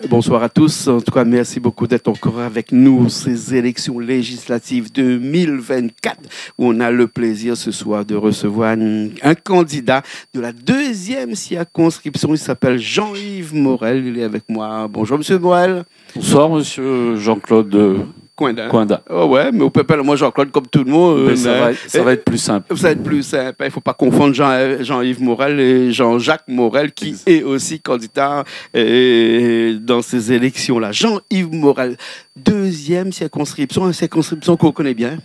Bonsoir à tous. En tout cas, merci beaucoup d'être encore avec nous. Ces élections législatives 2024, où on a le plaisir ce soir de recevoir un candidat de la deuxième circonscription. Il s'appelle Jean-Yves Morel. Il est avec moi. Bonjour, monsieur Morel. Bonsoir, monsieur Jean-Claude Coinda. Oh ouais, mais au peuple, moi Jean-Claude comme tout le monde. Mais ça va être plus simple. Ça va être plus simple. Il ne faut pas confondre Jean-Yves Morel et Jean-Jacques Morel, qui est aussi candidat dans ces élections-là. Jean-Yves Morel, deuxième circonscription, une circonscription qu'on connaît bien.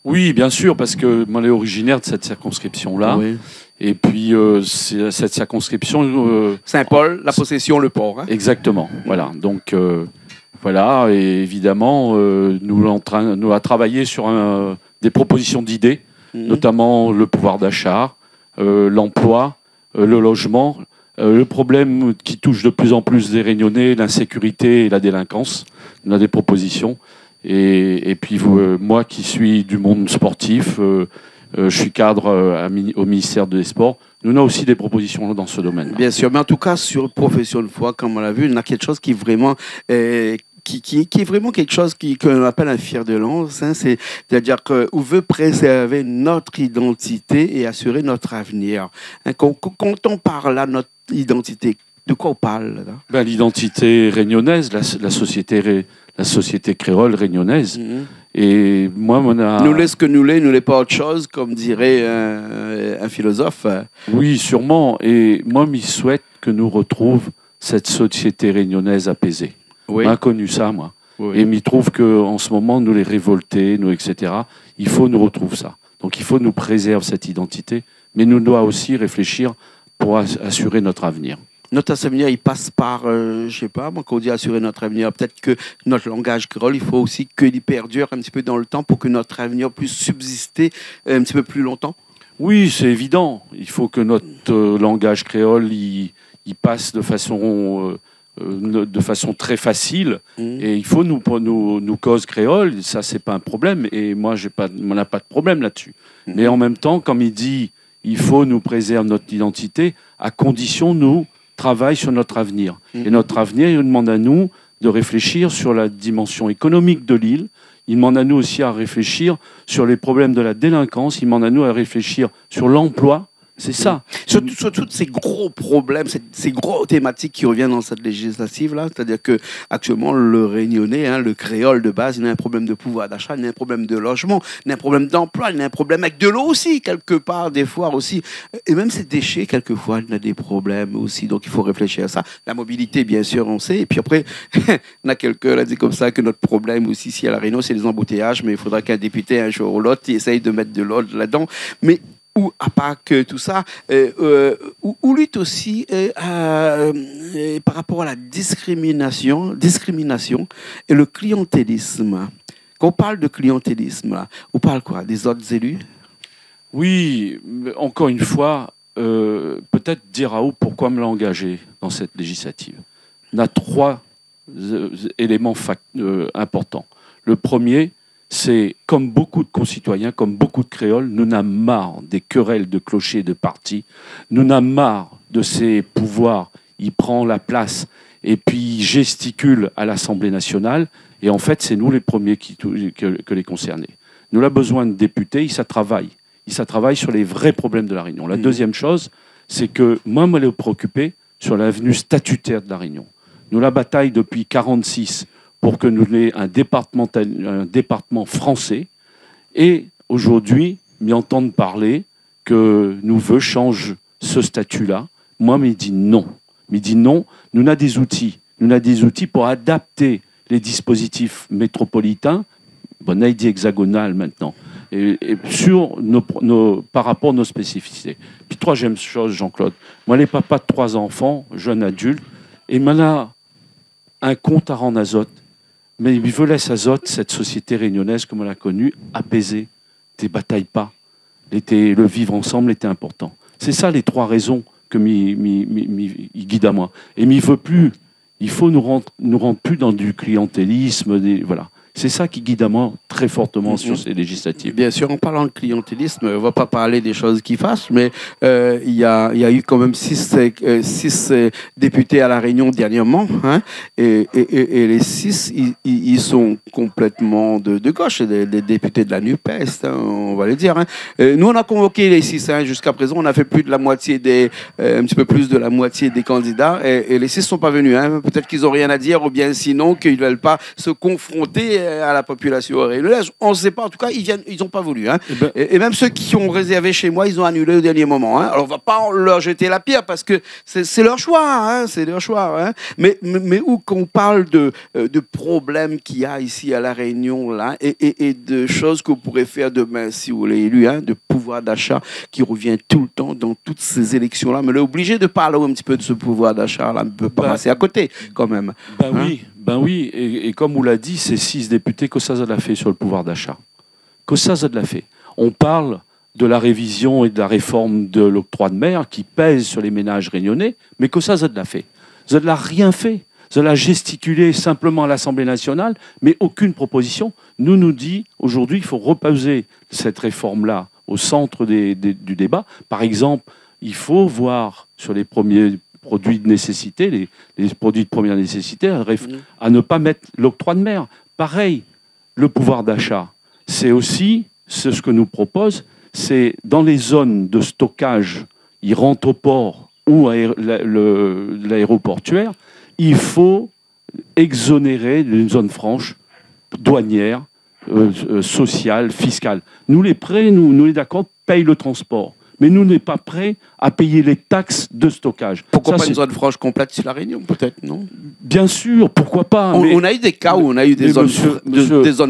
Oui, bien sûr, parce que moi, je suis originaire de cette circonscription-là. Oui. Et puis, c'est cette circonscription... Saint-Paul, la possession, le port. Hein. Exactement, voilà. Donc, voilà, et évidemment, nous avons travaillé sur des propositions d'idées, notamment le pouvoir d'achat, l'emploi, le logement, le problème qui touche de plus en plus les Réunionnais, l'insécurité et la délinquance. On a des propositions. Et puis, moi qui suis du monde sportif, je suis cadre au ministère des Sports. Nous avons aussi des propositions dans ce domaine. Bien sûr, mais en tout cas, sur profession de foi, comme on l'a vu, il y a quelque chose qui est vraiment... qui est vraiment quelque chose qu'on appelle un fer de lance, hein, c'est-à-dire qu'on veut préserver notre identité et assurer notre avenir. Hein, quand on parle à notre identité, de quoi on parle là? L'identité réunionnaise, la société créole réunionnaise. Et moi, nous l'est ce que nous l'est pas autre chose, comme dirait un philosophe. Oui, sûrement. Et moi, je souhaite que nous retrouvions cette société réunionnaise apaisée. Oui. J'ai connu ça, moi. Oui. Et je trouve qu'en ce moment, nous les révoltés, nous, etc., il faut nous retrouver ça. Donc, il faut nous préserver cette identité, mais nous devons aussi réfléchir pour assurer notre avenir. Notre avenir, il passe par, je ne sais pas, quand on dit assurer notre avenir, peut-être que notre langage créole, il faut aussi qu'il perdure un petit peu dans le temps pour que notre avenir puisse subsister un petit peu plus longtemps. Oui, c'est évident. Il faut que notre langage créole, il passe de façon très facile. Et il faut nous cause créole, ça, c'est pas un problème. Et moi, on n'a pas de problème là-dessus. Mais en même temps, comme il dit, il faut nous préserver notre identité à condition, nous, travaille sur notre avenir. Et notre avenir, il demande à nous de réfléchir sur la dimension économique de l'île. Il demande à nous aussi à réfléchir sur les problèmes de la délinquance. Il demande à nous à réfléchir sur l'emploi. C'est ça. Sur tous ces gros problèmes, ces gros thématiques qui reviennent dans cette législative-là, c'est-à-dire qu'actuellement, le Réunionnais, hein, le créole de base, il a un problème de pouvoir d'achat, il a un problème de logement, il a un problème d'emploi, il a un problème avec de l'eau aussi, quelque part, des fois aussi. Et même ces déchets, quelquefois, il a des problèmes aussi. Donc, il faut réfléchir à ça. La mobilité, bien sûr, on sait. Et puis après, on a quelqu'un a dit comme ça que notre problème aussi, ici à La Réunion, c'est les embouteillages, mais il faudra qu'un député, un jour ou l'autre, essaye de mettre de l'ordre là-dedans. Mais ou à part que tout ça, ou lutte aussi par rapport à la discrimination et le clientélisme. Quand on parle de clientélisme, on parle quoi? Des autres élus? Oui, encore une fois, peut-être dire à vous pourquoi me l'engager dans cette législative. On a trois éléments importants. Le premier, c'est, comme beaucoup de concitoyens, comme beaucoup de créoles, nous n'avons marre des querelles de clochers de partis, nous n'avons marre de ces pouvoirs, il prend la place et puis il gesticule à l'Assemblée nationale, et en fait, c'est nous les premiers que les concernés. Nous avons besoin de députés, ça travaille sur les vrais problèmes de La Réunion. La deuxième chose, c'est que moi, je me préoccupé sur l'avenue statutaire de La Réunion. Nous la bataille depuis 1946 pour que nous ayons un département français. Et aujourd'hui, m'y entendre parler que nous veut changer ce statut-là. Moi, me dit non. Nous avons des outils. Nous avons des outils pour adapter les dispositifs métropolitains, bon, on a dit hexagonal maintenant, et sur par rapport à nos spécificités. Puis troisième chose, Jean-Claude, moi, les papas de 3 enfants, jeunes adultes, et maintenant, un compte à rendre azote. Mais il veut laisser azote cette société réunionnaise, comme on l'a connue, apaisée. Ne bataille pas. Le vivre ensemble était important. C'est ça les 3 raisons que il guide à moi. Et il veut plus. Il faut nous rendre plus dans du clientélisme. Voilà. C'est ça qui guide à moi très fortement sur ces législatives. Bien sûr, en parlant de clientélisme, on ne va pas parler des choses qui fâchent, mais il y a eu quand même six députés à La Réunion dernièrement, hein, et les six, ils sont complètement de gauche, des députés de la NUPES, hein, on va le dire. Hein. Nous, on a convoqué les six, hein, jusqu'à présent, on a fait plus de la moitié un petit peu plus de la moitié des candidats, et les six ne sont pas venus. Hein. Peut-être qu'ils n'ont rien à dire, ou bien sinon qu'ils ne veulent pas se confronter à la population réunionnaise. On ne sait pas, en tout cas, ils n'ont pas voulu. Hein. Et même ceux qui ont réservé chez moi, ils ont annulé au dernier moment. Hein. Alors, on ne va pas leur jeter la pierre parce que c'est leur choix. Hein. C'est leur choix. Hein. Mais où qu'on parle de problèmes qu'il y a ici à La Réunion, là, et de choses que vous pourrez faire demain si vous l'avez élu, hein, de pouvoir d'achat qui revient tout le temps dans toutes ces élections-là. Mais on est obligé de parler un petit peu de ce pouvoir d'achat-là. On ne peut pas passer à côté, quand même. Ben oui, et comme vous l'a dit, ces 6 députés, que ça l'a fait sur le pouvoir d'achat. Que ça l'a fait. On parle de la révision et de la réforme de l'octroi de mer qui pèse sur les ménages réunionnais, mais que ça l'a fait. Ça ne l'a rien fait. Ça l'a gesticulé simplement à l'Assemblée nationale, mais aucune proposition. Nous dit, aujourd'hui, il faut reposer cette réforme-là au centre du débat. Par exemple, il faut voir sur les premiers produits de nécessité, les produits de première nécessité, à ne pas mettre l'octroi de mer. Pareil, le pouvoir d'achat, c'est aussi ce que nous propose, c'est dans les zones de stockage, ils rentrent au port ou à l'aéroportuaire, il faut exonérer d'une zone franche, douanière, sociale, fiscale. Nous, les prêts, nous les d'accord, payent le transport. Mais nous, n'est pas prêts à payer les taxes de stockage. Pourquoi pas une zone franche complète sur La Réunion, peut-être, non? Bien sûr, pourquoi pas. On a eu des cas où on a eu des zones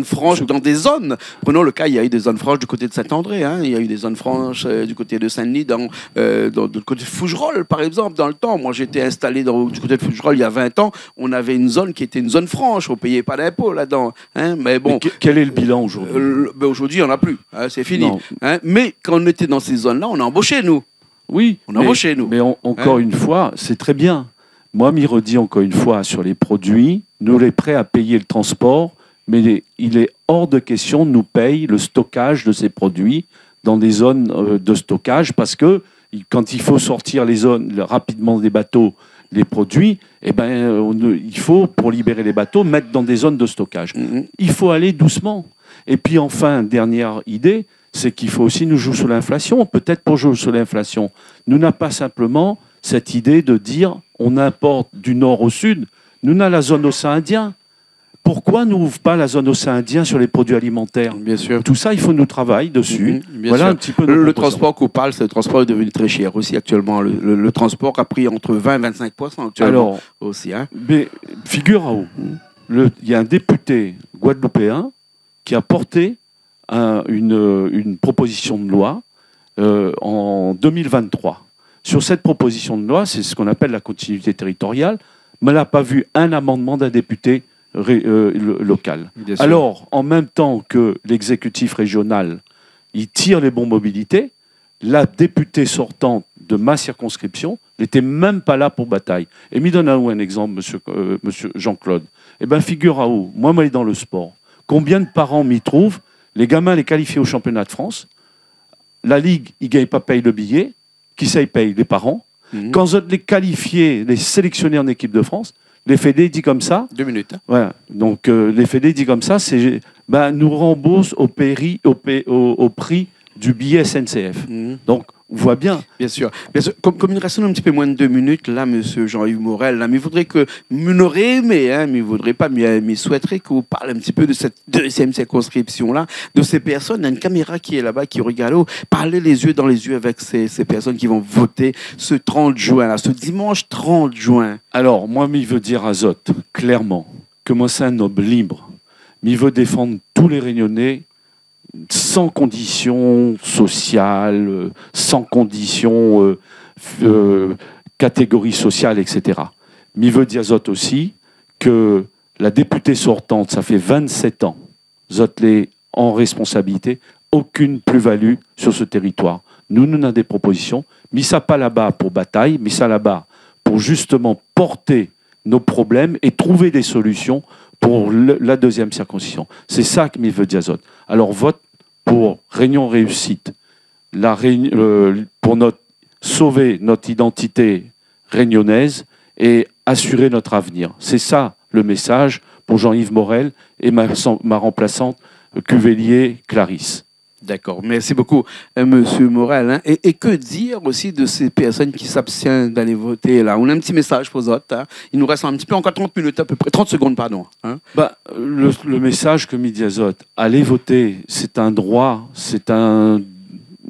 franches dans des zones. Prenons le cas, il y a eu des zones franches du côté de Saint-André, hein. Il y a eu des zones franches du côté de Saint-Denis, du côté de Fougerolles, par exemple, dans le temps. Moi, j'étais installé du côté de Fougerolles il y a 20 ans. On avait une zone qui était une zone franche. On ne payait pas d'impôts là-dedans. Hein. Mais bon. Quel est le bilan aujourd'hui? Aujourd'hui, il n'y en a plus. Hein, c'est fini. Hein. Mais quand on était dans ces zones-là, on a embauché, nous. Oui, on a embauché, nous. Mais encore une fois, c'est très bien. Moi, m'y redis encore une fois sur les produits, nous sommes prêts à payer le transport, mais il est hors de question de nous payer le stockage de ces produits dans des zones de stockage, parce que quand il faut sortir les zones rapidement des bateaux, les produits, il faut, pour libérer les bateaux, mettre dans des zones de stockage. Il faut aller doucement. Et puis enfin, dernière idée, c'est qu'il faut aussi nous jouer sur l'inflation. Peut-être pour jouer sur l'inflation, nous n'avons pas simplement cette idée de dire on importe du nord au sud. Nous avons la zone océan Indien. Pourquoi n'ouvre pas la zone océan Indien sur les produits alimentaires? Bien sûr. Tout ça, il faut nous travailler dessus. Voilà un petit peu le transport qu'on parle, le transport est devenu très cher aussi actuellement. Le transport a pris entre 20 et 25% actuellement. Alors, aussi. Hein. Mais figure-vous, il y a un député guadeloupéen qui a porté une proposition de loi en 2023. Sur cette proposition de loi, c'est ce qu'on appelle la continuité territoriale, mais elle n'a pas vu un amendement d'un député local. Alors, en même temps que l'exécutif régional, il tire les bons mobilités, la députée sortante de ma circonscription n'était même pas là pour bataille. Et m'y donne un exemple, monsieur Jean-Claude. Eh bien, figure-vous, moi, je suis dans le sport. Combien de parents m'y trouvent? Les gamins les qualifient au championnat de France. La Ligue, ils ne gagnent pas, payent le billet. Qui ça, ils payent? Les parents. Quand vous les qualifiés, les sélectionnés en équipe de France, les Fédé dit comme ça. 2 minutes. Hein. Voilà. Donc, les Fédé dit comme ça, c'est nous remboursent au prix du billet SNCF. Donc, on voit bien. Bien sûr. Comme il reste un petit peu moins de 2 minutes, là, monsieur Jean-Yves Morel, là, mais il faudrait que, vous n'aurez aimé, hein, mais il ne voudrait pas, mais il souhaiterait que vous parlez un petit peu de cette deuxième circonscription-là, de ces personnes. Il y a une caméra qui est là-bas, qui regarde, parlez les yeux dans les yeux avec ces personnes qui vont voter ce 30 juin, là, ce dimanche 30 juin. Alors, moi, il veut dire à Zot, clairement, que moi, c'est un homme libre. Mais il veut défendre tous les Réunionnais sans conditions sociales, sans conditions catégorie sociale, etc. Mais il veut dire Zot aussi que la députée sortante, ça fait 27 ans, Zot l'est en responsabilité, aucune plus-value sur ce territoire. Nous avons des propositions, mis ça pas là-bas pour bataille, mis ça là-bas pour justement porter nos problèmes et trouver des solutions pour la deuxième circonscription. C'est ça que Milles Diazote. Alors vote pour Réunion Réussite, pour sauver notre identité réunionnaise et assurer notre avenir. C'est ça le message pour Jean-Yves Morel et ma remplaçante Cuvelier Clarisse. D'accord, merci beaucoup, Monsieur Morel. Hein. Et que dire aussi de ces personnes qui s'abstiennent d'aller voter là? On a un petit message pour eux autres. Hein. Il nous reste un petit peu, encore 30 minutes à peu près, 30 secondes, pardon. Hein. Le message que Milles Diazote, allez voter, c'est un droit, c'est un...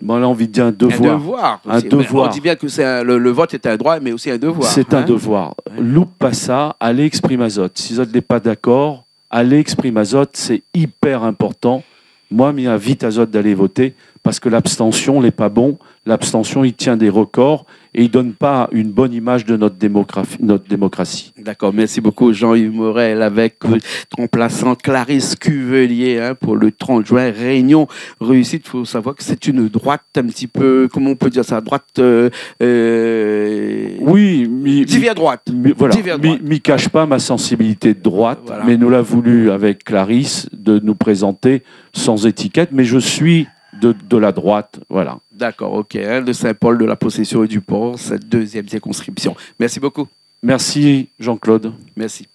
Moi, j'ai envie de dire un devoir. Un devoir. On dit bien que le vote est un droit, mais aussi un devoir. C'est un devoir. Loupe pas ça, allez exprimer Azote. Si Azote n'est pas d'accord, allez exprimer Azote, c'est hyper important. Moi, je m'invite Azote d'aller voter parce que l'abstention n'est pas bon. L'abstention, il tient des records et il ne donne pas une bonne image de notre démocratie. D'accord, merci beaucoup Jean-Yves Morel avec remplaçant Clarisse Cuvelier hein, pour le 30 juin. Réunion Réussite, il faut savoir que c'est une droite un petit peu, comment on peut dire ça, droite... oui, divers droite. Voilà, m'y cache pas ma sensibilité de droite, voilà. Mais nous l'a voulu avec Clarisse de nous présenter sans étiquette, mais je suis de la droite, voilà. D'accord, ok. Hein, de Saint-Paul, de la Possession et du Port, cette deuxième circonscription. Merci beaucoup. Merci Jean-Claude. Merci.